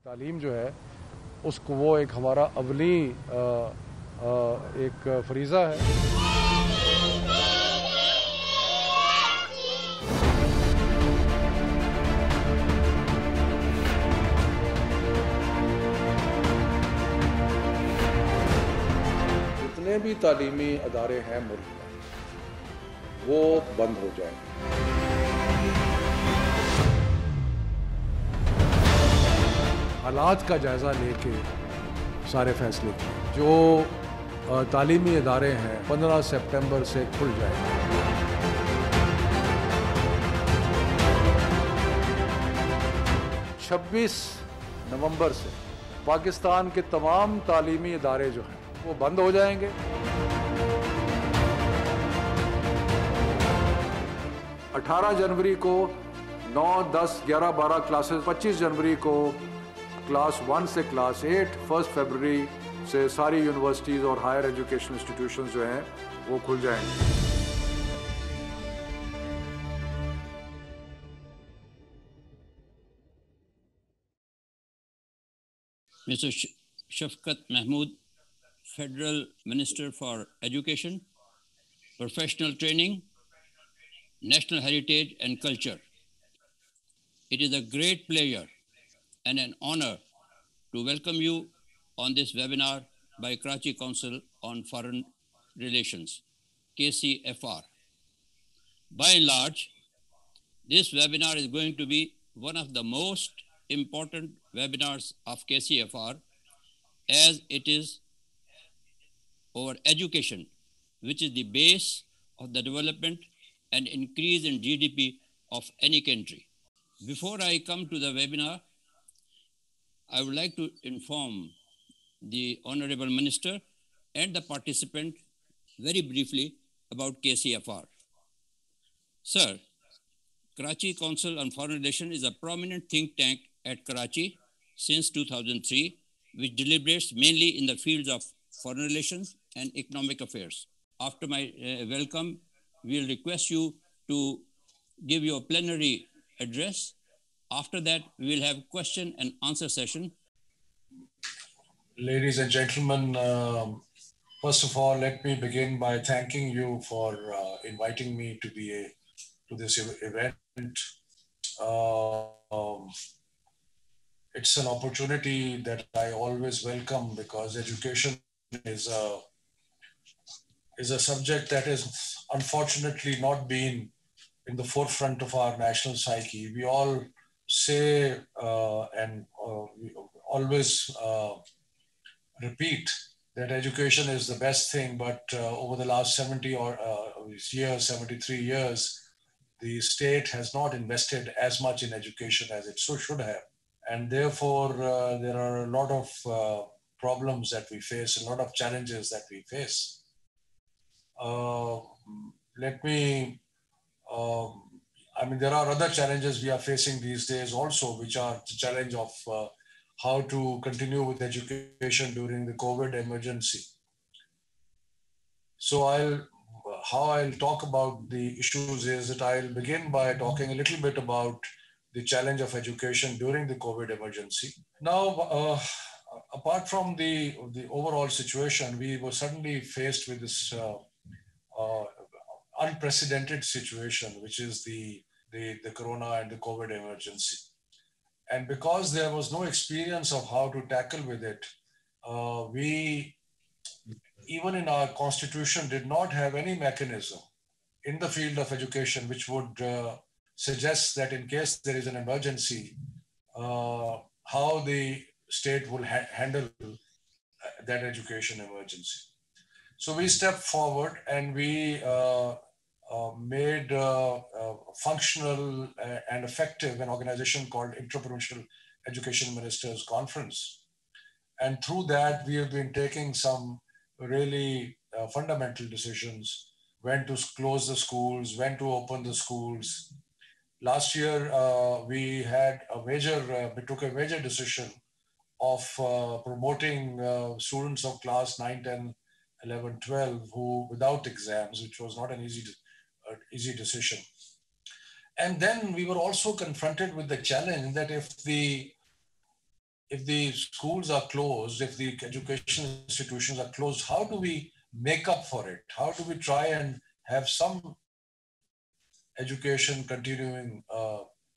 تعلیم جو ہے اس کو وہ ایک ہمارا اولی ایک فریضہ ہے. جتنے بھی تعلیمی ادارے ہیں ملک میں وہ بند ہو جائیں گے. حالات کا جائزہ لے کے سارے فیصلے کیے. جو تعلیمی ادارے ہیں 15 سپٹمبر سے کھل جائیں گے. 26 نومبر سے پاکستان کے تمام تعلیمی ادارے جو ہیں وہ بند ہو جائیں گے. 18 جنوری کو 9, 10, 11, 12 کلاسز. 25 جنوری کو کلاس 1 سے کلاس 8. 1 فروری سے ساری یونیورسٹیز اور ہائر ایجوکیشن انسٹیٹیوشنز جو ہیں وہ کھل جائیں گے. Mr. Shafqat Mahmood, Federal Minister for Education, Professional Training, National Heritage and Culture. It is a great pleasure and an honor to welcome you on this webinar by Karachi Council on Foreign Relations, KCFR. By and large, this webinar is going to be one of the most important webinars of KCFR, as it is over education, which is the base of the development and increase in GDP of any country. Before I come to the webinar, I would like to inform the Honorable Minister and the participant very briefly about KCFR. Sir, Karachi Council on Foreign Relations is a prominent think tank at Karachi since 2003, which deliberates mainly in the fields of foreign relations and economic affairs. After my welcome, we will request you to give your plenary address. After that, we will have question and answer session. Ladies and gentlemen, first of all, let me begin by thanking you for inviting me to this event. It's an opportunity that I always welcome, because education is a subject that has unfortunately not been in the forefront of our national psyche. We all say and we always repeat that education is the best thing, but over the last 73 years, the state has not invested as much in education as it should have. And therefore, there are a lot of problems that we face, a lot of challenges that we face. There are other challenges we are facing these days also, which are the challenge of how to continue with education during the COVID emergency. So how I'll talk about the issues is that I'll begin by talking a little bit about the challenge of education during the COVID emergency. Now, apart from the overall situation, we were suddenly faced with this unprecedented situation, which is the corona and the COVID emergency. And because there was no experience of how to tackle with it, we, even in our constitution, did not have any mechanism in the field of education which would suggest that in case there is an emergency, how the state will handle that education emergency. So we stepped forward and we made functional and effective an organization called Interprovincial Education Ministers Conference. And through that, we have been taking some really fundamental decisions: when to close the schools, when to open the schools. Last year, we took a major decision of promoting students of class 9, 10, 11, 12 who without exams, which was not an easy decision. And then we were also confronted with the challenge that if the if the schools are closed, if the education institutions are closed, how do we make up for it? How do we try and have some education continuing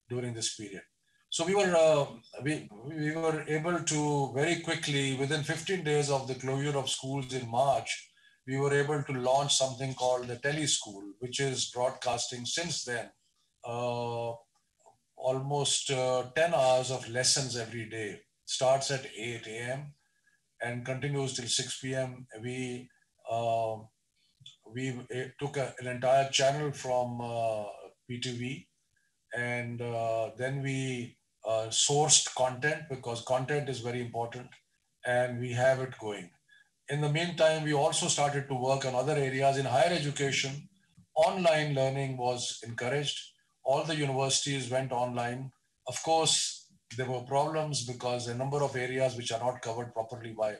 during this period? So we were able to very quickly, within 15 days of the closure of schools in March, we were able to launch something called the Tele School, which is broadcasting since then uh, almost 10 hours of lessons every day. Starts at 8 a.m. and continues till 6 p.m. Uh, we took an entire channel from PTV, and then we sourced content, because content is very important, and we have it going. In the meantime, we also started to work on other areas in higher education. Online learning was encouraged. All the universities went online. Of course, there were problems because a number of areas which are not covered properly by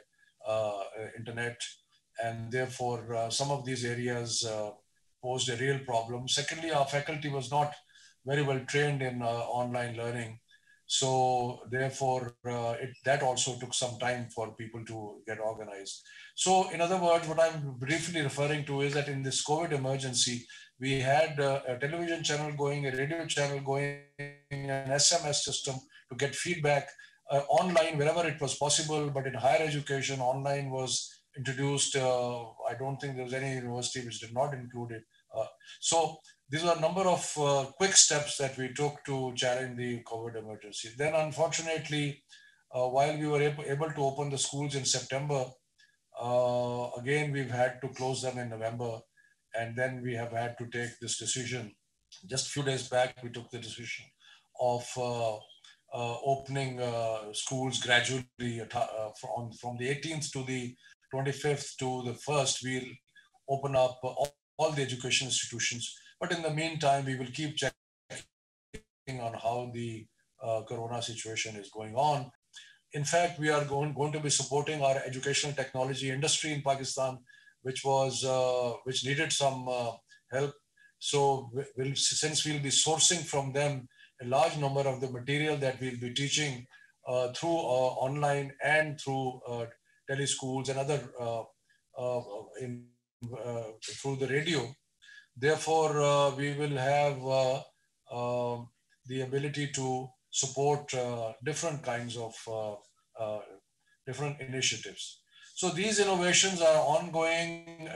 internet, and therefore some of these areas posed a real problem. Secondly, our faculty was not very well trained in online learning, so therefore that also took some time for people to get organized. So in other words, what I'm briefly referring to is that in this COVID emergency, we had a television channel going, a radio channel going, an SMS system to get feedback online wherever it was possible. But in higher education, online was introduced. I don't think there was any university which did not include it. So these are a number of quick steps that we took to challenge the COVID emergency. Then, unfortunately, while we were able to open the schools in September, again, we've had to close them in November. And then we have had to take this decision. Just a few days back, we took the decision of opening schools gradually from the 18th to the 25th to the 1st. We'll open up all the education institutions. But in the meantime, we will keep checking on how the corona situation is going on. In fact, we are going to be supporting our educational technology industry in Pakistan, which needed some help. So since we'll be sourcing from them a large number of the material that we'll be teaching through online and through teleschools and other through the radio. Therefore, we will have the ability to support different kinds of uh, different initiatives. So these innovations are ongoing.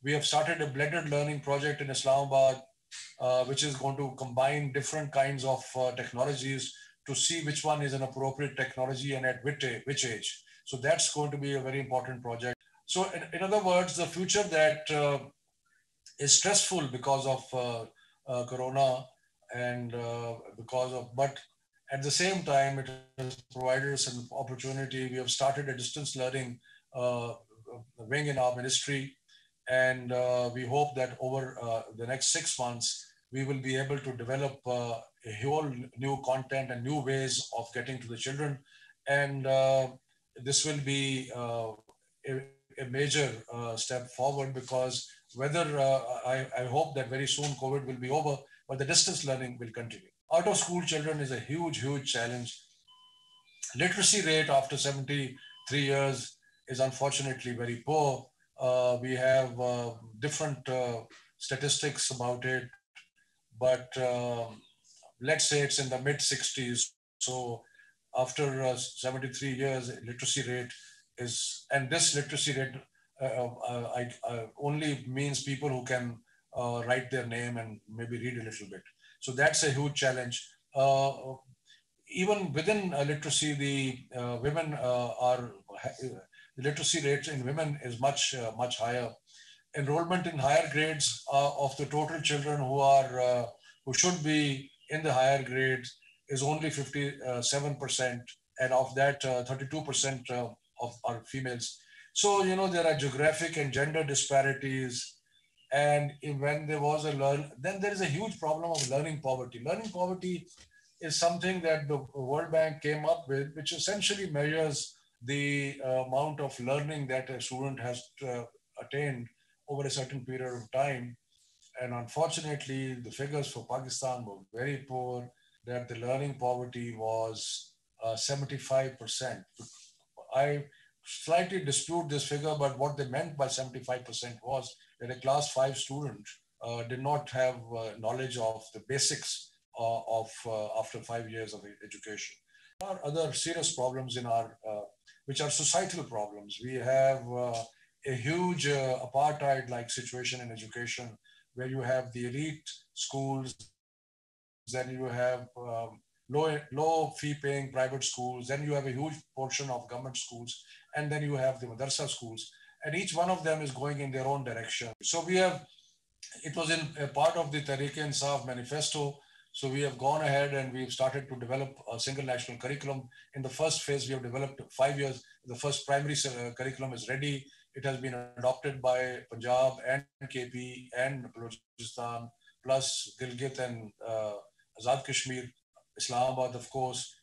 We have started a blended learning project in Islamabad, which is going to combine different kinds of technologies to see which one is an appropriate technology and at which age. So that's going to be a very important project. So in other words, the future that is stressful because of corona and but at the same time it has provided us an opportunity. We have started a distance learning uh, wing in our ministry, and we hope that over the next 6 months we will be able to develop a whole new content and new ways of getting to the children. And this will be a major step forward, because whether I hope that very soon COVID will be over, but the distance learning will continue. Out of school children is a huge challenge. Literacy rate after 73 years is unfortunately very poor. We have different statistics about it, but let's say it's in the mid 60s. So after 73 years, literacy rate and this literacy rate only means people who can write their name and maybe read a little bit. So that's a huge challenge. Even within literacy, the women the literacy rate in women is much higher. Enrollment in higher grades of the total children who should be in the higher grades is only 57%, and of that 32% of are females. So there are geographic and gender disparities, and when there was then there is a huge problem of learning poverty. Learning poverty is something that the World Bank came up with, which essentially measures the amount of learning that a student has attained over a certain period of time. And unfortunately, the figures for Pakistan were very poor, that the learning poverty was 75%. I slightly dispute this figure, but what they meant by 75% was that a class 5 student did not have knowledge of the basics of after 5 years of education. There are other serious problems in our, which are societal problems. We have a huge apartheid-like situation in education, where you have the elite schools, then you have low fee paying private schools, then you have a huge portion of government schools, and then you have the madrasa schools, and each one of them is going in their own direction. So we have, it was in a part of the Tehreek-e-Insaf manifesto. So we have gone ahead and we've started to develop a single national curriculum. In the first phase, we have developed 5 years. The first primary curriculum is ready. It has been adopted by Punjab and KP and Balochistan, plus Gilgit and Azad Kashmir, Islamabad, of course.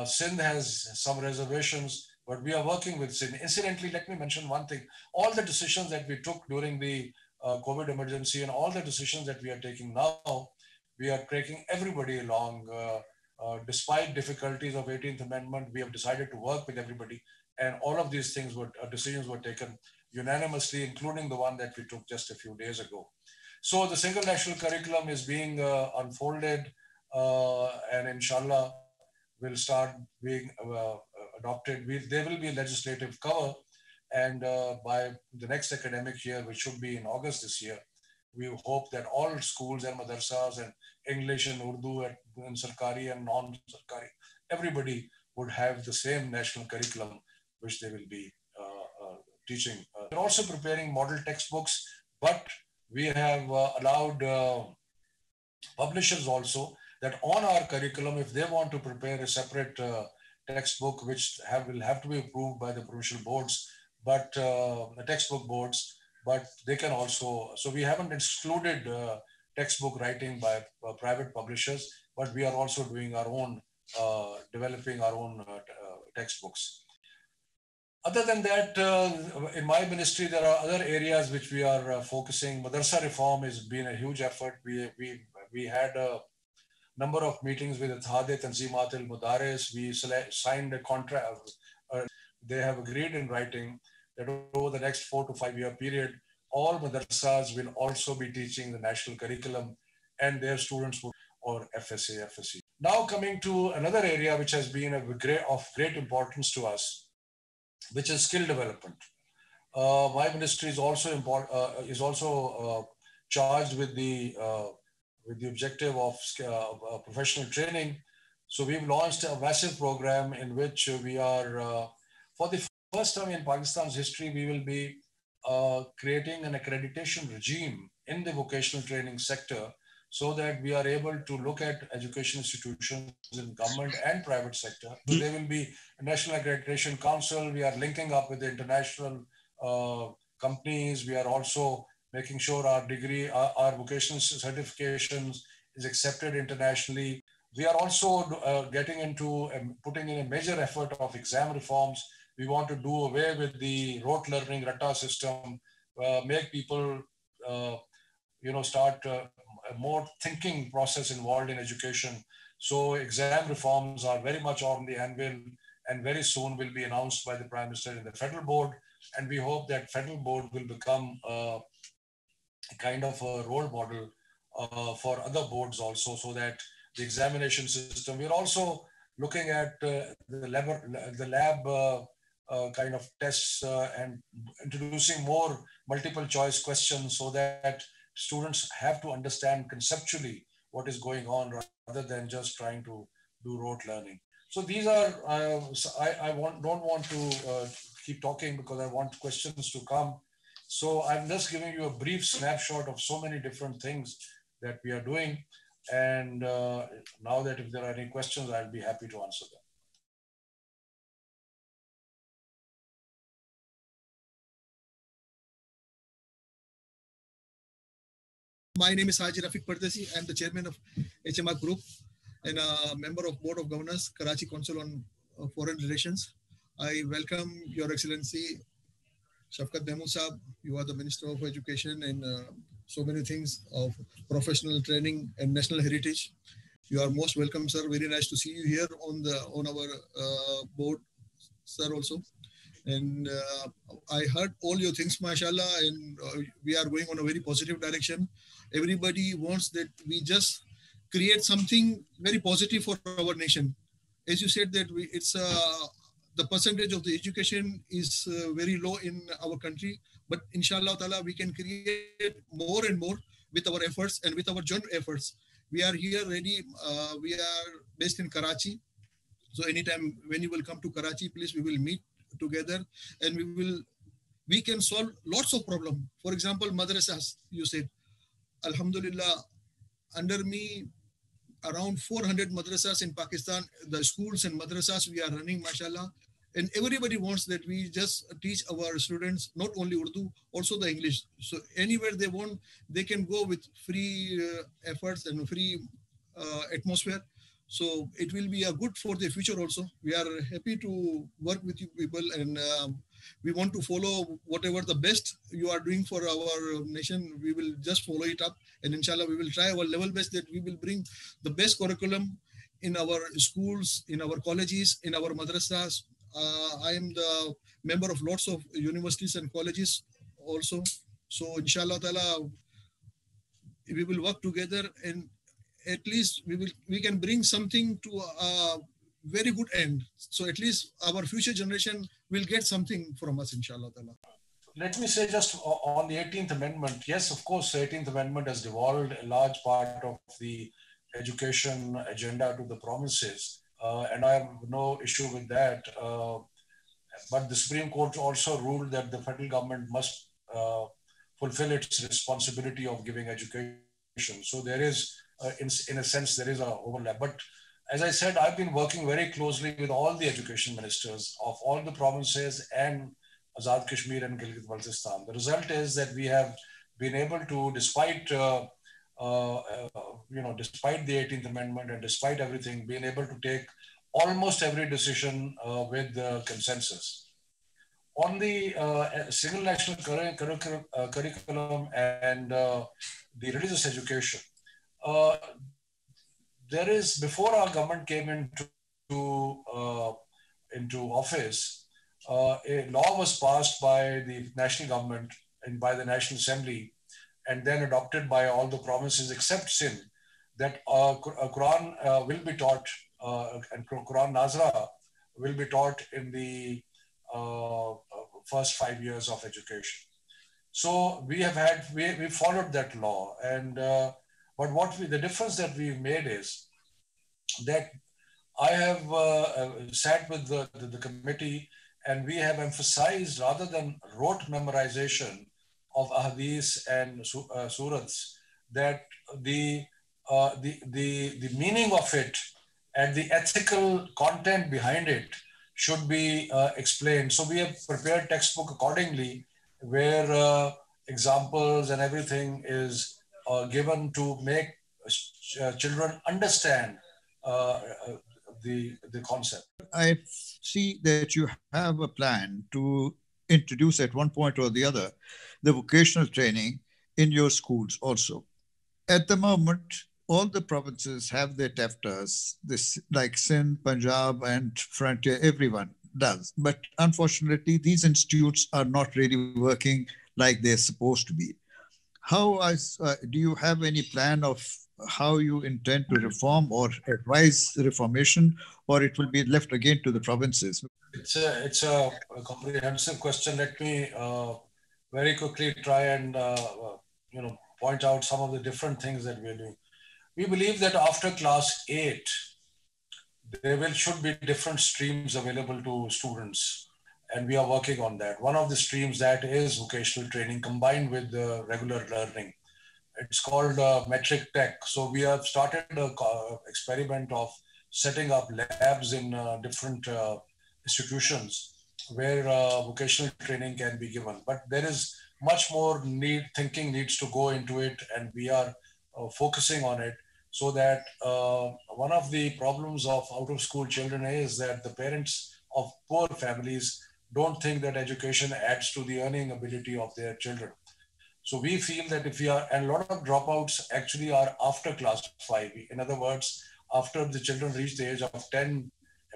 Sindh has some reservations, but we are working with Sindh. Incidentally, let me mention one thing. All the decisions that we took during the COVID emergency and all the decisions that we are taking now, we are taking everybody along. Despite difficulties of 18th Amendment, we have decided to work with everybody. And all of these things were, decisions were taken unanimously, including the one that we took just a few days ago. So the single national curriculum is being unfolded, and inshallah will start being adopted. There will be a legislative cover, and by the next academic year, which should be in August this year, we hope that all schools and madrasas and English and Urdu and Sarkari and non-Sarkari, everybody would have the same national curriculum, which they will be teaching. We're also preparing model textbooks, but we have allowed publishers also that on our curriculum, if they want to prepare a separate textbook, which will have to be approved by the provincial boards, but the textbook boards, but they can also, so we haven't excluded textbook writing by private publishers, but we are also doing our own, developing our own textbooks. Other than that, in my ministry, there are other areas which we are focusing. Madrasa reform has been a huge effort. We had a number of meetings with Ittihad Tanzimat al-Mudaris. We signed a contract. They have agreed in writing that over the next 4 to 5 year period, all madrasas will also be teaching the national curriculum, and their students will, or FSA, FSC. Now coming to another area which has been of great importance to us, which is skill development. My ministry is also charged with the objective of professional training. So we've launched a massive program in which we are, for the first time in Pakistan's history, we will be creating an accreditation regime in the vocational training sector, so that we are able to look at education institutions in government and private sector. So there will be a National Accreditation Council. We are linking up with the international companies. We are also making sure our vocational certifications is accepted internationally. We are also getting into putting in a major effort of exam reforms. We want to do away with the rote learning ratta system, make people, start a more thinking process involved in education. So exam reforms are very much on the anvil, and very soon will be announced by the Prime Minister in the federal board. And we hope that federal board will become a kind of a role model for other boards also, so that the examination system, we're also looking at the lab kind of tests and introducing more multiple choice questions, so that students have to understand conceptually what is going on rather than just trying to do rote learning. So these are, don't want to keep talking because I want questions to come. So I'm just giving you a brief snapshot of so many different things that we are doing. And now that if there are any questions, I'll be happy to answer them. My name is Haji Rafiq Pardesi. I'm the chairman of HMR Group and a member of Board of Governors, Karachi Council on Foreign Relations. I welcome Your Excellency Shafkat Mahmood Saab. You are the Minister of Education and so many things of professional training and national heritage. You are most welcome, sir. Very nice to see you here on our board, sir, also. And I heard all your things, mashallah, and we are going on a very positive direction. Everybody wants that we just create something very positive for our nation. As you said that it's the percentage of the education is very low in our country, but inshallah ta'ala, we can create more and more with our efforts and with our joint efforts. We are here ready. We are based in Karachi. So anytime when you will come to Karachi, please, we will meet together and we can solve lots of problems. For example, madrasas, you said, Alhamdulillah, under me, around 400 madrasas in Pakistan, the schools and madrasas we are running, mashallah. And everybody wants that we just teach our students not only Urdu, also the English. So anywhere they want, they can go with free efforts and free atmosphere. So it will be a good for the future also. We are happy to work with you people, and we want to follow whatever the best you are doing for our nation. We will just follow it up, and inshallah we will try our level best that we will bring the best curriculum in our schools, in our colleges, in our madrasas. I am the member of lots of universities and colleges also. So inshallah ta'ala, we will work together, and at least we can bring something to a very good end. So at least our future generation will get something from us, inshallah ta'ala. Let me say just on the 18th Amendment, yes, of course, the 18th Amendment has devolved a large part of the education agenda to the provinces, and I have no issue with that. But the Supreme Court also ruled that the federal government must fulfill its responsibility of giving education. So there is, in a sense, there is an overlap. But as I said, I've been working very closely with all the education ministers of all the provinces and Azad Kashmir and Gilgit-Baltistan. The result is that we have been able to, despite despite the 18th Amendment and despite everything, been able to take almost every decision with consensus. On the single national curriculum and the religious education, there is, before our government came into office, a law was passed by the national government and by the National Assembly, and then adopted by all the provinces except Sindh, that Quran will be taught, and Quran Nazra will be taught in the first 5 years of education. So we followed that law, and but the difference that we've made is that I have sat with the committee, and we have emphasized, rather than rote memorization of ahadith and surahs, that the meaning of it and the ethical content behind it should be explained. So we have prepared textbook accordingly, where examples and everything is given to make children understand the concept. I see that you have a plan to introduce at one point or the other the vocational training in your schools also. At the moment, all the provinces have their TEFTAs, this like Sindh, Punjab, and Frontier, everyone does. But unfortunately, these institutes are not really working like they're supposed to be. Do you have any plan of how you intend to reform or advise reformation, or it will be left again to the provinces? It's a comprehensive question. Let me very quickly try and point out some of the different things that we're doing. We believe that after class 8, there should be different streams available to students, and we are working on that. One of the streams that is vocational training combined with the regular learning. It's called Metric Tech. So we have started an experiment of setting up labs in different institutions where vocational training can be given. But there is much more thinking needs to go into it, and we are focusing on it, so that one of the problems of out-of-school children is that the parents of poor families don't think that education adds to the earning ability of their children. So we feel that and a lot of dropouts actually are after class 5. In other words, after the children reach the age of 10,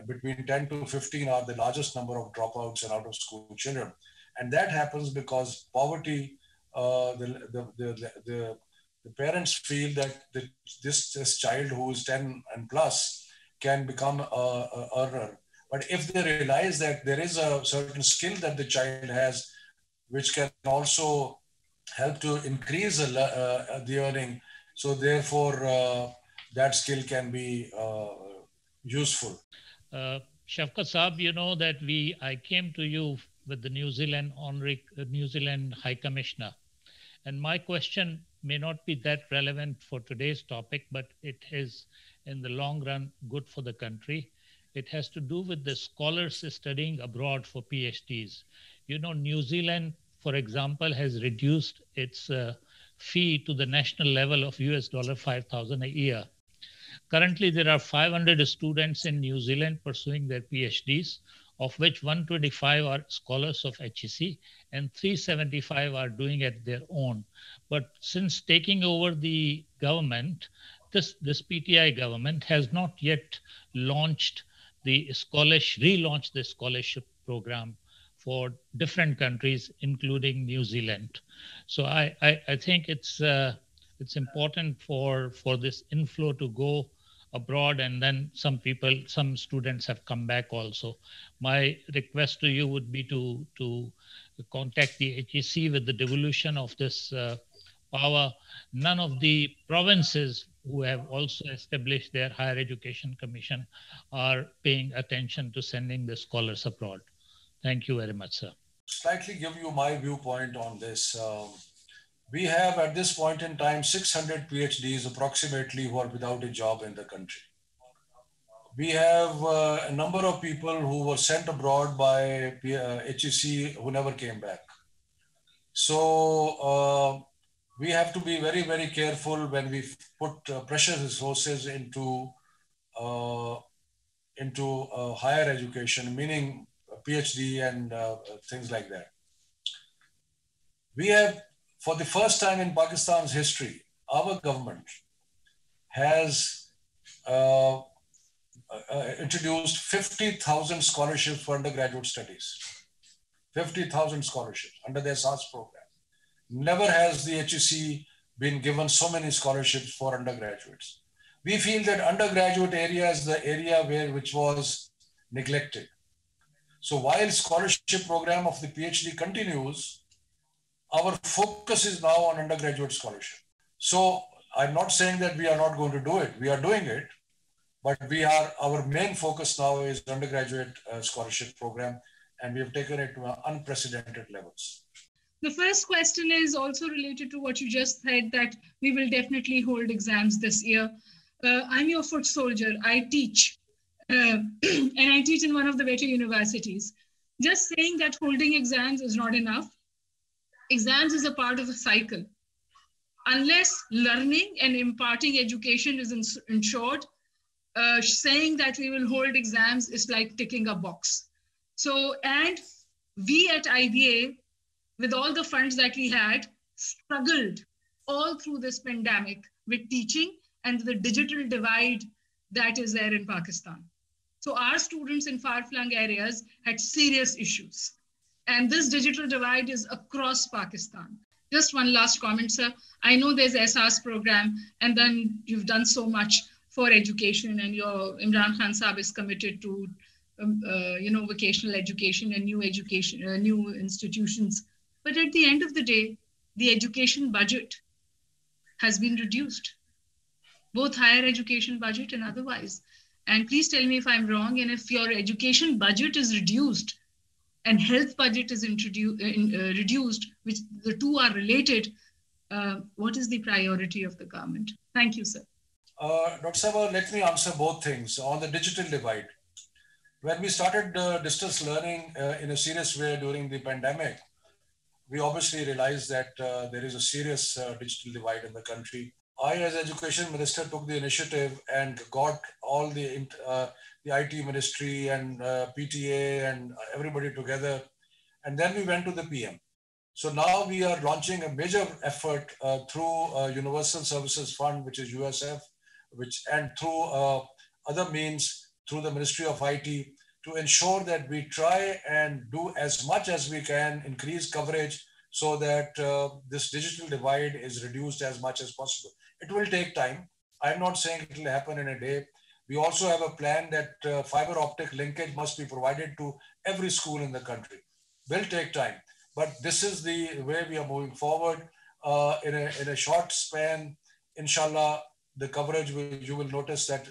between 10 to 15 are the largest number of dropouts and out of school children. And that happens because poverty, the parents feel that this child who is 10 and plus can become a earner. But if they realize that there is a certain skill that the child has, which can also help to increase the earning, so therefore that skill can be useful. Shafqat Saab, you know that I came to you with the New Zealand High Commissioner, and my question may not be that relevant for today's topic, but it is in the long run good for the country. It has to do with the scholars studying abroad for PhDs. You know, New Zealand, for example, has reduced its fee to the national level of $5,000 a year. Currently, there are 500 students in New Zealand pursuing their PhDs, of which 125 are scholars of HEC and 375 are doing it their own. But since taking over the government, this PTI government has not yet relaunched the scholarship program for different countries, including New Zealand. So I think it's important for this inflow to go abroad, and then some students have come back also. My request to you would be to contact the HEC with the devolution of this power. None of the provinces who have also established their higher education commission are paying attention to sending the scholars abroad. Thank you very much, sir. Slightly give you my viewpoint on this. We have at this point in time 600 PhDs approximately who are without a job in the country. We have a number of people who were sent abroad by HEC who never came back. So we have to be very, very careful when we put precious resources into higher education, meaning PhD and things like that. We have, for the first time in Pakistan's history, our government has introduced 50,000 scholarships for undergraduate studies. 50,000 scholarships under the EHSAS program. Never has the HEC been given so many scholarships for undergraduates. We feel that undergraduate area is the area which was neglected. So while scholarship program of the PhD continues, our focus is now on undergraduate scholarship. So I'm not saying that we are not going to do it. We are doing it, but our main focus now is undergraduate scholarship program, and we have taken it to unprecedented levels. The first question is also related to what you just said, that we will definitely hold exams this year. I'm your foot soldier. I teach, and I teach in one of the better universities. Just saying that holding exams is not enough. Exams is a part of a cycle. Unless learning and imparting education is ensured, saying that we will hold exams is like ticking a box. So, and we at IBA, with all the funds that we had, struggled all through this pandemic with teaching and the digital divide that is there in Pakistan. So our students in far-flung areas had serious issues. And this digital divide is across Pakistan. Just one last comment, sir. I know there's EHSAS program, and then you've done so much for education, and your Imran Khan Saab is committed to, vocational education and new institutions. But at the end of the day, the education budget has been reduced, both higher education budget and otherwise. And please tell me if I'm wrong. And if your education budget is reduced and health budget is reduced, which the two are related, what is the priority of the government? Thank you, sir. Dr. Sabha, let me answer both things. On the digital divide, when we started distance learning in a serious way during the pandemic, we obviously realized that there is a serious digital divide in the country. I, as Education Minister, took the initiative and got all the IT ministry and PTA and everybody together. And then we went to the PM. So now we are launching a major effort through Universal Services Fund, which is USF, and through other means, through the Ministry of IT, to ensure that we try and do as much as we can, increase coverage so that this digital divide is reduced as much as possible. It will take time. I'm not saying it will happen in a day. We also have a plan that fiber optic linkage must be provided to every school in the country. Will take time, but this is the way we are moving forward. In a short span, inshallah, the coverage you will notice that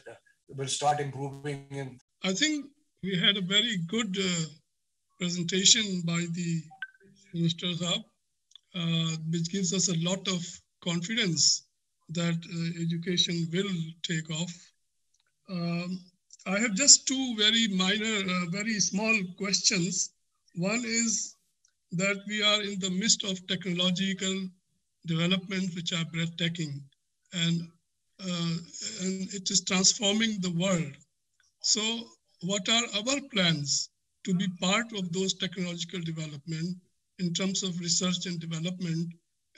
will start improving. I think we had a very good presentation by the Minister Saab, which gives us a lot of confidence that education will take off. I have just two very minor, very small questions. One is that we are in the midst of technological developments which are breathtaking, and it is transforming the world. So what are our plans to be part of those technological development in terms of research and development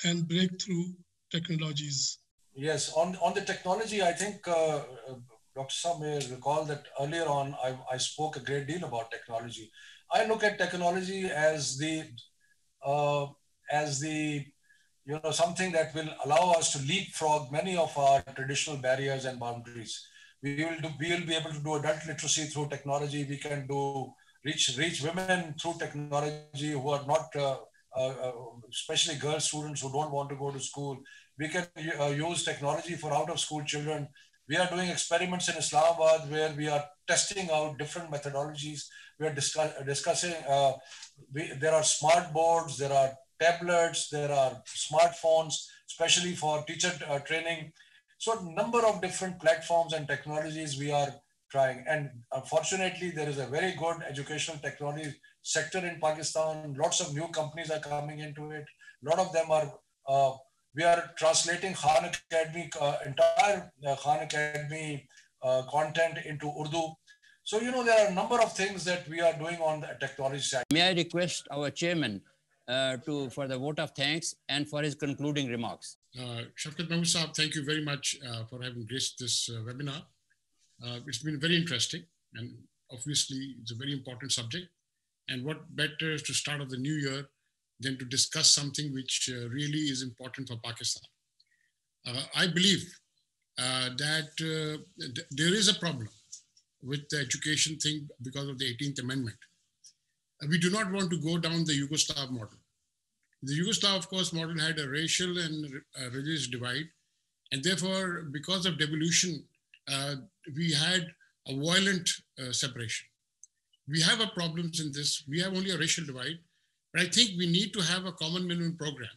and breakthrough technologies? Yes, on the technology, I think Dr. Saab may recall that earlier on I spoke a great deal about technology. I look at technology as the something that will allow us to leapfrog many of our traditional barriers and boundaries. We will be able to do adult literacy through technology. We can reach women through technology who are not, especially girl students who don't want to go to school. We can use technology for out-of-school children. We are doing experiments in Islamabad where we are testing out different methodologies. We are discussing, there are smart boards, there are tablets, there are smartphones, especially for teacher training. So a number of different platforms and technologies we are trying. And unfortunately, there is a very good educational technology sector in Pakistan. Lots of new companies are coming into it. A lot of them are, we are translating Khan Academy, entire Khan Academy content into Urdu. So, there are a number of things that we are doing on the technology side. May I request our chairman for the vote of thanks and for his concluding remarks. Shafkat Mahmood Saab, thank you very much for having graced this webinar. It's been very interesting, and obviously it's a very important subject. And what better to start of the new year than to discuss something which really is important for Pakistan. I believe that there is a problem with the education thing because of the 18th Amendment. We do not want to go down the Yugoslav model. The Yugoslav, of course, model had a racial and religious divide. And therefore, because of devolution, we had a violent separation. We have a problems in this. We have only a racial divide. But I think we need to have a common minimum program.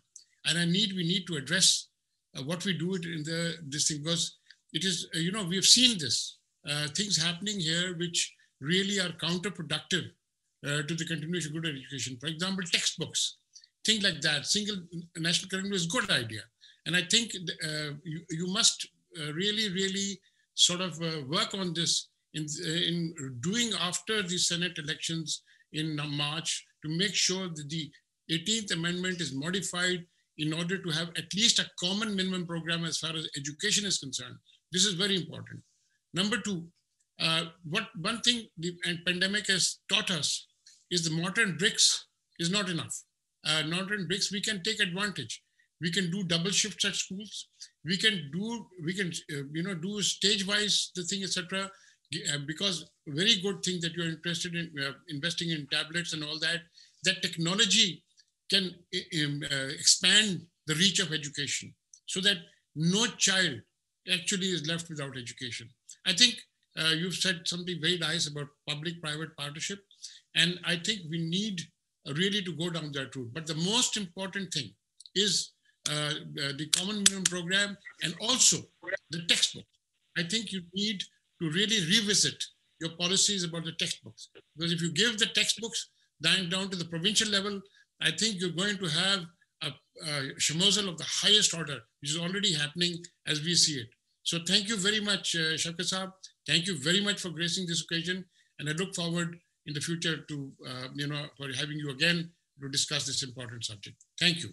And we need to address what we do in this thing, because it is, we have seen this, things happening here which really are counterproductive to the continuation of good education. For example, textbooks, things like that. Single national curriculum is a good idea. And I think you must really sort of work on this in doing after the Senate elections in March to make sure that the 18th Amendment is modified in order to have at least a common minimum program as far as education is concerned. This is very important. Number two, one thing the pandemic has taught us is the mortar and bricks is not enough. Mortar and bricks, we can take advantage. We can do double shifts at schools. We can do stage-wise the thing, etc. Because very good thing that you're interested in investing in tablets and all that, that technology can expand the reach of education so that no child actually is left without education. I think you've said something very nice about public-private partnership, and I think we need really to go down that route. But the most important thing is the common minimum program and also the textbook. I think you need to really revisit your policies about the textbooks. Because if you give the textbooks down to the provincial level, I think you're going to have a schmozzle of the highest order, which is already happening as we see it. So thank you very much, Shafkat Saab. Thank you very much for gracing this occasion. And I look forward in the future to, for having you again to discuss this important subject. Thank you.